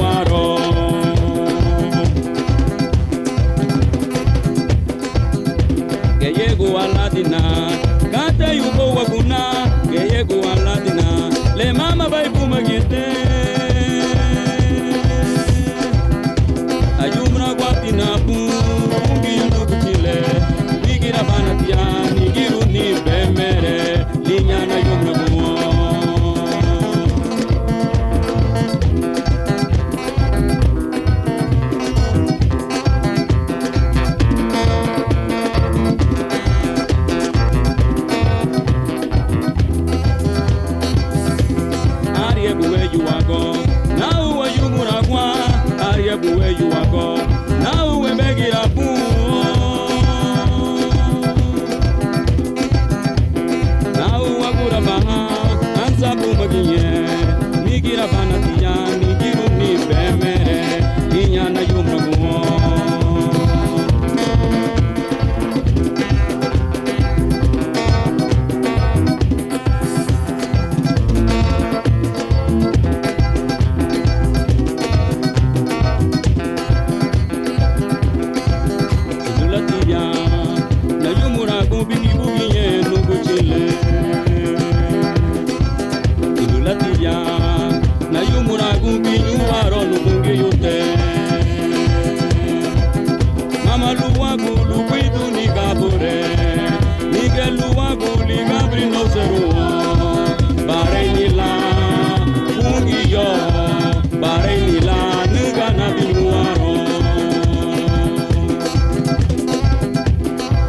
yuaro. Que llego a Latina, cate yugo waguna, que llego a Latina, le mama vai pumagite. Ayumra guatina pungi yundo kuchile, nigira banatia, nigiru ni bemere, linyana yumra buo. Where you are gone, now where you muragwa, Ariabu where you are gone, now we beg it up. Now Wagura Baha, Ansa Bumagie, Nigira Banatia, Nigiru ni Bemere, Inyana Yumaguo.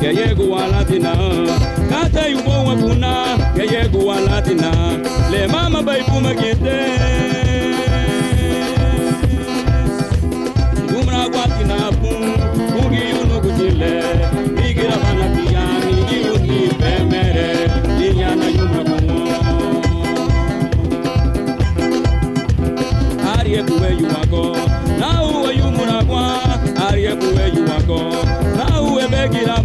Que llego a Latina, cate yugo waguna, que llego a Latina, le mama bai pumagite. Umra guatina pum, pungi yuno kuchile, nigira banatia, nigiru ni bemere, linyana yumra kumo. Ariebu where you are go, now where you muragwa, Ariebu where you are go, now we beg it up.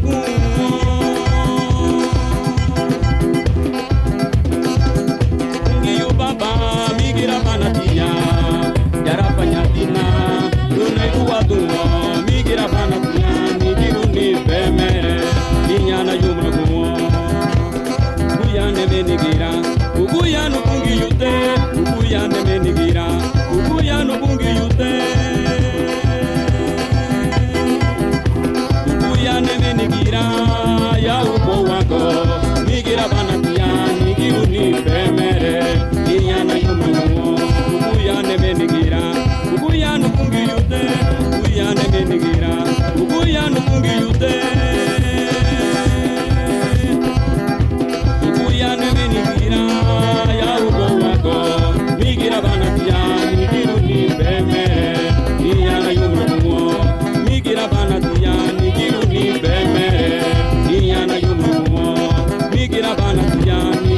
Uguya no bungi yute, uguya ne menigira, uguya no bungi yute. Uguya ne menigira, ya ubo wako, migira banatia, nigiru ni bemere, inyana yumaguo. Uguya ne menigira, uguya no bungi yute, uguya ne menigira, uguya no bungi yute. Uguya ne menigira, ya ubo wako, migira banatia, nigiru ni bemere, inyana yumaguo. Migira banatia, nigiru ni bemere, inyana yumaguo. Migira banatia.